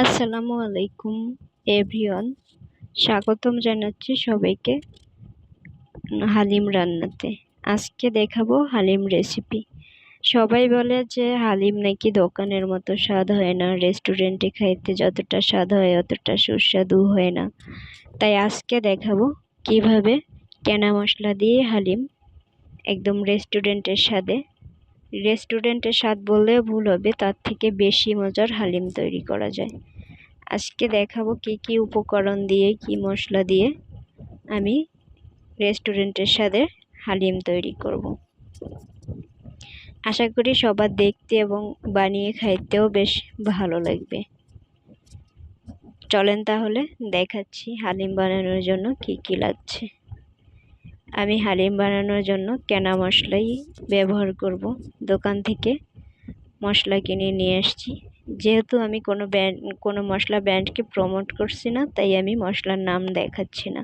আসসালামু আলাইকুম এভরিওয়ান, স্বাগতম জানাচ্ছি সবাইকে হালিম রান্নাতে। আজকে দেখাবো হালিম রেসিপি। সবাই বলে যে হালিম নাকি দোকানের মতো স্বাদ হয় না, রেস্টুরেন্টে খাইতে যতটা স্বাদ হয় অতটা সুস্বাদু হয় না। তাই আজকে দেখাবো কিভাবে কেনা মশলা দিয়ে হালিম একদম রেস্টুরেন্টের স্বাদ বললে ভুল হবে, তার থেকে বেশি মজার হালিম তৈরি করা যায়। আজকে দেখাবো কি কি উপকরণ দিয়ে, কি মশলা দিয়ে আমি রেস্টুরেন্টের স্বাদে হালিম তৈরি করব। আশা করি সবার দেখতে এবং বানিয়ে খাইতেও বেশ ভালো লাগবে। চলেন তাহলে দেখাচ্ছি হালিম বানানোর জন্য কি কি লাগছে। আমি হালিম বানানোর জন্য কেনা মশলাই ব্যবহার করব। দোকান থেকে মশলা কিনে নিয়ে আসছি। যেহেতু আমি কোনো মশলা ব্র্যান্ডকে প্রমোট করছি না, তাই আমি মশলার নাম দেখাচ্ছি না।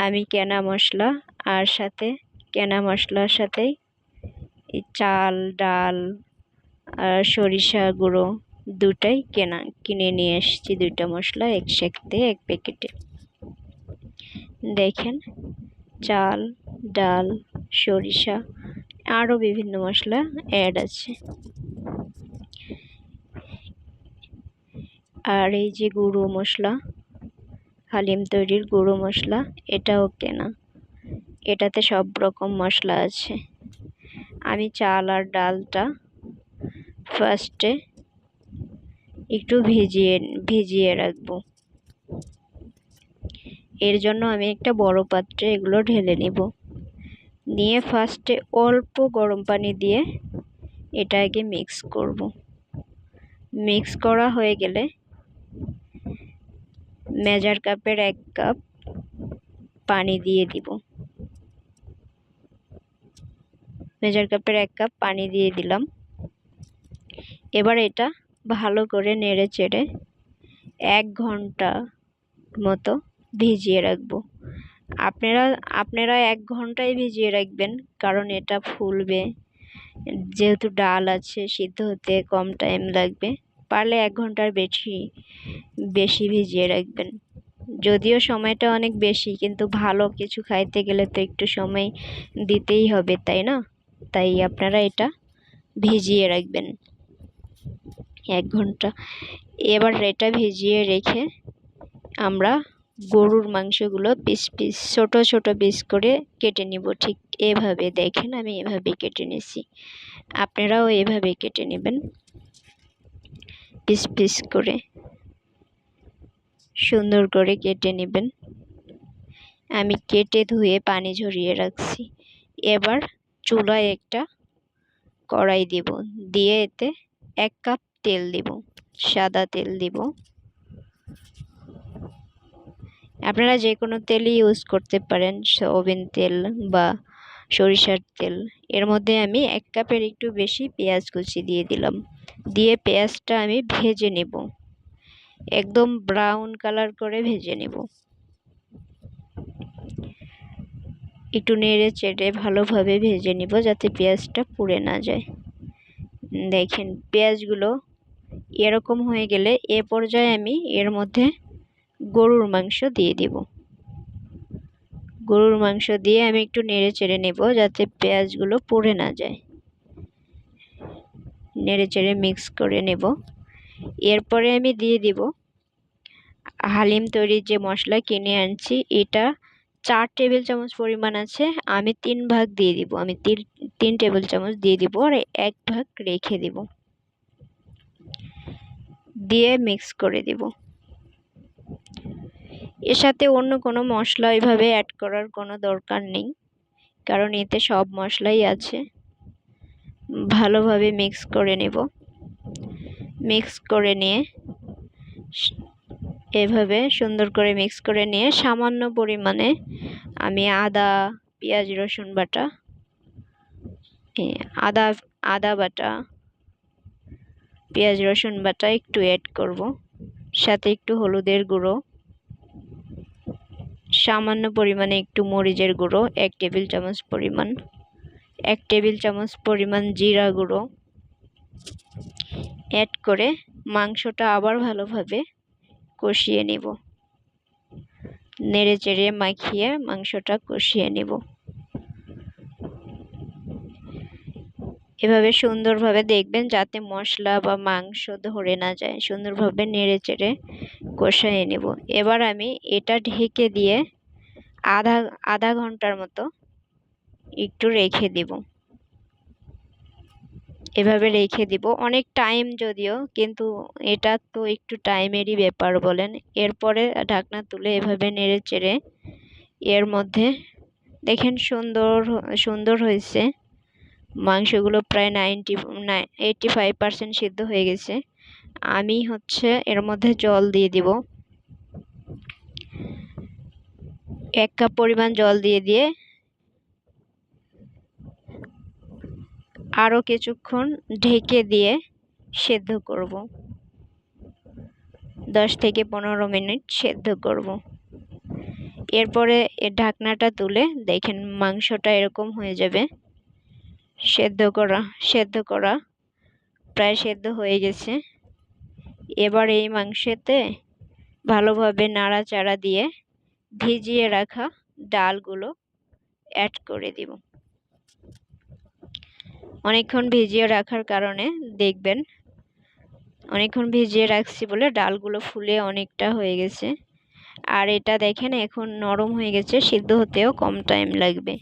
আমি কেনা মশলার সাথে চাল, ডাল আর সরিষা গুঁড়ো দুটাই কিনে নিয়ে এসেছি। দুইটা মশলা একসাথে এক প্যাকেটে। দেখেন, চাল, ডাল, সরিষা আরও বিভিন্ন মশলা অ্যাড আছে। আর এই যে গুঁড়ো মশলা, হালিম তৈরির গুঁড়ো মশলা, এটাও কেনা। এটাতে সব রকম মশলা আছে। আমি চাল আর ডালটা ফার্স্টে একটু ভিজিয়ে রাখবো। এর জন্য আমি একটা বড় পাত্রে এগুলো ঢেলে নিয়ে ফার্স্টে অল্প গরম পানি দিয়ে এটা আগে মিক্স করব। মিক্স করা হয়ে গেলে মেজার কাপের 1 কাপ পানি দিয়ে দিব। মেজার কাপের 1 কাপ পানি দিয়ে দিলাম। এবার এটা ভালো করে নেড়ে চেড়ে 1 ঘন্টা মতো ভিজিয়ে রাখবো। আপনারা 1 ঘন্টাই ভিজিয়ে রাখবেন, কারণ এটা ফুলবে। যেহেতু ডাল আছে, সিদ্ধ হতে কম টাইম লাগবে। পারলে 1 ঘন্টার বেশি ভিজিয়ে রাখবেন। যদিও সময়টা অনেক বেশি, কিন্তু ভালো কিছু খাইতে গেলে তো একটু সময় দিতেই হবে, তাই না? তাই আপনারা এটা ভিজিয়ে রাখবেন 1 ঘন্টা। এবার এটা ভিজিয়ে রেখে আমরা গরুর মাংসগুলো ছোট ছোট পিস করে কেটে নিব। ঠিক এভাবে দেখেন, আমি এভাবে কেটে নিছি। আপনারাও এভাবে কেটে নেবেন, পিস করে সুন্দর করে কেটে নেবেন। আমি কেটে ধুয়ে পানি ঝরিয়ে রাখছি। এবার চুলায় একটা কড়াই দিব, দিয়ে এতে 1 কাপ তেল দিব, সাদা তেল দিব। আপনারা যে কোনো তেলই ইউজ করতে পারেন, সয়াবিন তেল বা সরিষার তেল। এর মধ্যে আমি 1 কাপের একটু বেশি পেঁয়াজ কুচি দিয়ে দিলাম। দিয়ে পেঁয়াজটা আমি ভেজে নেব, একদম ব্রাউন কালার করে ভেজে নেব। একটু নেড়ে চেড়ে ভালোভাবে ভেজে নিব, যাতে পেঁয়াজটা পুড়ে না যায়। দেখেন, পেঁয়াজগুলো এরকম হয়ে গেলে এ পর্যায়ে আমি এর মধ্যে গরুর মাংস দিয়ে দিব। গরুর মাংস দিয়ে আমি একটু নেড়ে চেড়ে নেব, যাতে পেঁয়াজগুলো পুড়ে না যায়। নেড়ে চেড়ে মিক্স করে নেব। এরপরে আমি দিয়ে দিব হালিম তৈরির যে মশলা কিনে আনছি। এটা 4 টেবিল চামচ পরিমাণ আছে। আমি 3 ভাগ দিয়ে দিব। আমি 3 টেবিল চামচ দিয়ে দিব আর 1 ভাগ রেখে দিব। দিয়ে মিক্স করে দিব। এর সাথে অন্য কোনো মশলা এভাবে অ্যাড করার কোনো দরকার নেই, কারণ এতে সব মশলাই আছে। ভালোভাবে মিক্স করে নেব। মিক্স করে নিয়ে এভাবে সুন্দর করে মিক্স করে নিয়ে সামান্য পরিমাণে আমি আদা, পেঁয়াজ, রসুন বাটা, আদা বাটা, পেঁয়াজ রসুন বাটা একটু অ্যাড করব। সাথে একটু হলুদের গুঁড়ো, সামান্য পরিমাণে একটু মরিচের গুঁড়ো 1 টেবিল চামচ পরিমাণ, 1 টেবিল চামচ পরিমাণ জিরা গুঁড়ো, অ্যাড করে মাংসটা আবার ভালোভাবে কষিয়ে নেব। নেড়ে চেড়ে মাখিয়ে মাংসটা কষিয়ে নেব। এভাবে সুন্দরভাবে দেখবেন যাতে মশলা বা মাংস ধরে না যায়। সুন্দরভাবে নেড়ে চেড়ে কষিয়ে নেব। এবার আমি এটা ঢেকে দিয়ে আধা ঘন্টার মতো একটু রেখে দিব। এভাবে রেখে দিব অনেক টাইম যদিও, কিন্তু এটা তো একটু টাইমেরই ব্যাপার বলেন। এরপরে ঢাকনা তুলে এভাবে নেড়ে চেড়ে এর মধ্যে দেখেন সুন্দর হয়েছে। মাংসগুলো প্রায় 85% সিদ্ধ হয়ে গেছে। আমি এর মধ্যে জল দিয়ে দিব। 1 কাপ পরিমাণ জল দিয়ে আরও কিছুক্ষণ ঢেকে দিয়ে সেদ্ধ করব। 10 থেকে 15 মিনিট সেদ্ধ করব। এরপরে এর ঢাকনাটা তুলে দেখেন মাংসটা এরকম হয়ে যাবে। সেদ্ধ করা প্রায় সেদ্ধ হয়ে গেছে। এবার এই মাংসেতে ভালোভাবে নাড়াচাড়া দিয়ে ভিজিয়ে রাখা ডালগুলো অ্যাড করে দিব। অনেকক্ষণ ভিজিয়ে রাখার কারণে দেখবেন, অনেকক্ষণ ভিজিয়ে রাখছি বলে ডালগুলো ফুলে অনেকটা হয়ে গেছে। আর এটা দেখেন এখন নরম হয়ে গেছে, সিদ্ধ হতেও কম টাইম লাগবে।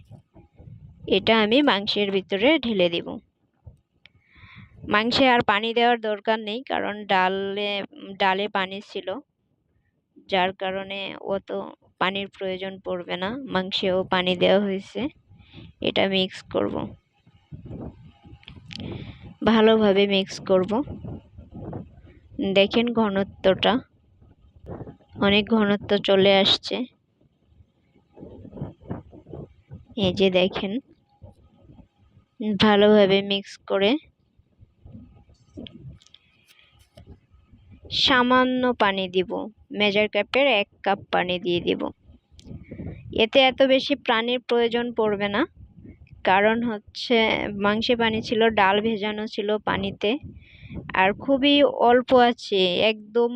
এটা আমি মাংসের ভিতরে ঢেলে দিব। মাংসে আর পানি দেওয়ার দরকার নেই, কারণ ডালে পানি ছিল, যার কারণে অত পানির প্রয়োজন পড়বে না। মাংসেও পানি দেওয়া হয়েছে। এটা মিক্স করব, ভালোভাবে মিক্স করব। দেখেন ঘনত্বটা অনেক ঘনত্ব চলে আসছে। এই যে দেখেন, ভালোভাবে মিক্স করে সামান্য পানি দিব। মেজার কাপের 1 কাপ পানি দিয়ে দিব। এতে এত বেশি পানির প্রয়োজন পড়বে না, কারণ মাংসে পানি ছিল, ডাল ভেজানো ছিল পানিতে, আর খুবই অল্প আছে, একদম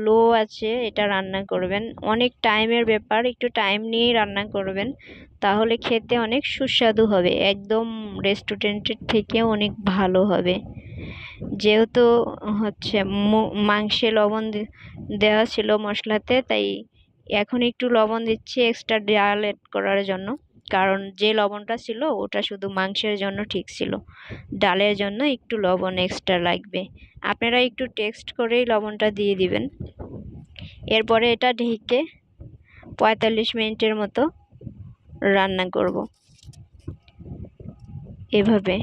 লো আছে এটা রান্না করবেন। অনেক টাইমের ব্যাপার, একটু টাইম নিয়েই রান্না করবেন, তাহলে খেতে অনেক সুস্বাদু হবে। একদম রেস্টুরেন্টের থেকে অনেক ভালো হবে। যেহেতু মাংসে লবণ দেওয়া ছিল মশলাতে, তাই এখন একটু লবণ দিচ্ছি এক্সট্রা ডাল অ্যাড করার জন্য। কারণ যে লবণটা ছিল ওটা শুধু মাংসের জন্য ঠিক ছিল, ডালের জন্য একটু লবণ এক্সট্রা লাগবে। আপনারা একটু টেস্ট করেই লবণটা দিয়ে দিবেন। এরপরে এটা ঢেকে 45 মিনিটের মতো রান্না করব। এভাবে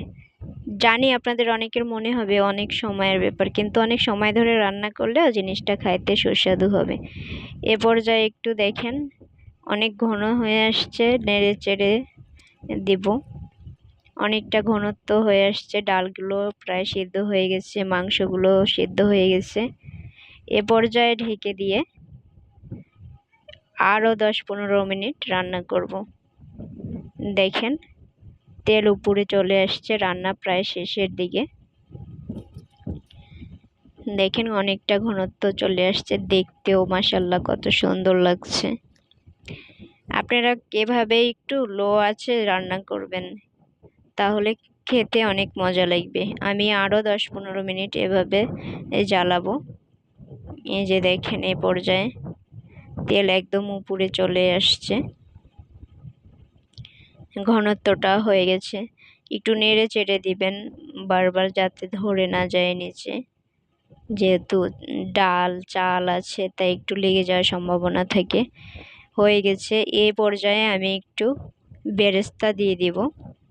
জানি আপনাদের অনেকের মনে হবে অনেক সময়ের ব্যাপার, কিন্তু অনেক সময় ধরে রান্না করলেও জিনিসটা খাইতে সুস্বাদু হবে। এ পর্যায়ে একটু দেখেন অনেক ঘন হয়ে আসছে, নেড়ে চেড়ে দিব। অনেকটা ঘনত্ব হয়ে আসছে, ডালগুলো প্রায় সিদ্ধ হয়ে গেছে, মাংসগুলো সিদ্ধ হয়ে গেছে। এ পর্যায়ে ঢেকে দিয়ে আরও 10-15 মিনিট রান্না করব। দেখেন তেল উপরে চলে আসছে, রান্না প্রায় শেষের দিকে। দেখেন অনেকটা ঘনত্ব চলে আসছে, দেখতেও মাশাআল্লাহ কত সুন্দর লাগছে। আপনারা এভাবে একটু লো আছে রান্না করবেন, তাহলে খেতে অনেক মজা লাগবে। আমি আরও 10-15 মিনিট এভাবে জ্বালাবো। এই যে দেখেন এই পর্যায়ে তেল একদম উপরে চলে আসছে, ঘনত্বটা হয়ে গেছে। একটু নেড়ে চেড়ে দিবেন বারবার, যাতে ধরে না যায় নিচে। যেহেতু চাল আছে, তাই একটু লেগে যাওয়ার সম্ভাবনা থাকে। হয়ে গেছে। এই পর্যায়ে আমি একটু বেরেস্তা দিয়ে দিব,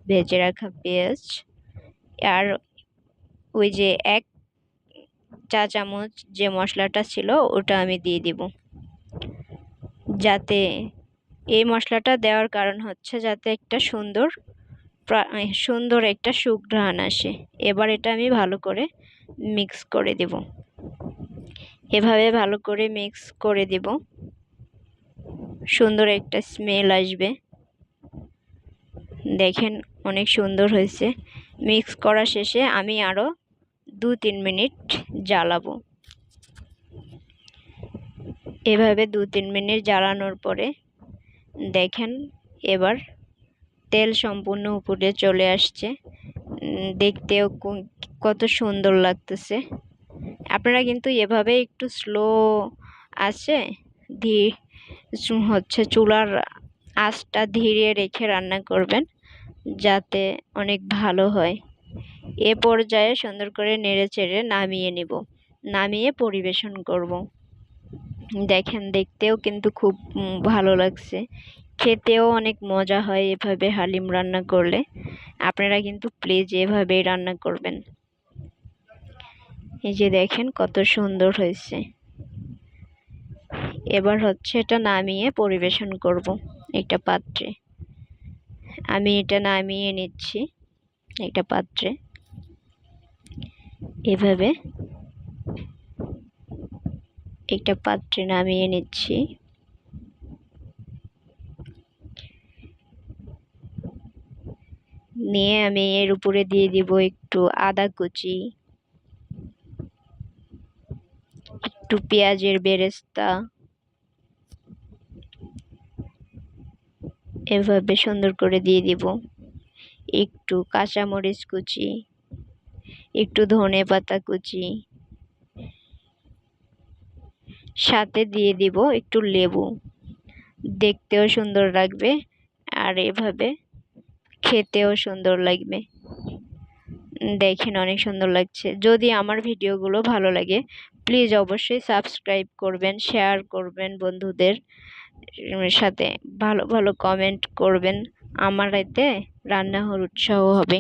ভেজে রাখা পেঁয়াজ, আর ওই যে 1 চা চামচ যে মশলাটা ছিল ওটা আমি দিয়ে দিব। যাতে এই মশলাটা দেওয়ার কারণ যাতে একটা সুন্দর একটা সুঘ্রাণ আসে। এবার এটা আমি ভালো করে মিক্স করে দেব। এভাবে ভালো করে মিক্স করে দেব, সুন্দর একটা স্মেল আসবে। দেখেন অনেক সুন্দর হয়েছে। মিক্স করা শেষে আমি আরও 2-3 মিনিট জ্বালাবো। এভাবে 2-3 মিনিট জ্বালানোর পরে দেখেন এবার তেল সম্পূর্ণ উপরে চলে আসছে। দেখতেও কত সুন্দর লাগতেছে। আপনারা কিন্তু এভাবে একটু স্লো আছে চুলার আঁচটা ধীরে রেখে রান্না করবেন, যাতে অনেক ভালো হয়। এ পর্যায়ে সুন্দর করে নেড়েচেড়ে নামিয়ে নিব, নামিয়ে পরিবেশন করব। দেখেন দেখতেও কিন্তু খুব ভালো লাগছে, খেতেও অনেক মজা হয় এভাবে হালিম রান্না করলে। আপনারা কিন্তু প্লিজ এভাবেই রান্না করবেন। এই যে দেখেন কত সুন্দর হয়েছে। এবার এটা নামিয়ে পরিবেশন করব একটা পাত্রে। আমি এটা নামিয়ে নিচ্ছি একটা পাত্রে। এভাবে একটা পাত্রে নামিয়ে নিচ্ছি। নিয়ে আমি এর উপরে দিয়ে দিব একটু আদা কুচি, একটু পেঁয়াজের বেরেস্তা, এভাবে সুন্দর করে দিয়ে দিব একটু কাঁচামরিচ কুচি, একটু ধনেপাতা কুচি, সাথে দিয়ে দিব একটু লেবু। দেখতেও সুন্দর লাগবে আর এভাবে খেতেও সুন্দর লাগবে। দেখেন অনেক সুন্দর লাগছে। যদি আমার ভিডিওগুলো ভালো লাগে প্লিজ অবশ্যই সাবস্ক্রাইব করবেন, শেয়ার করবেন বন্ধুদের সাথে, ভালো ভালো কমেন্ট করবেন। আমার এতে রান্না হওয়ার উৎসাহ হবে।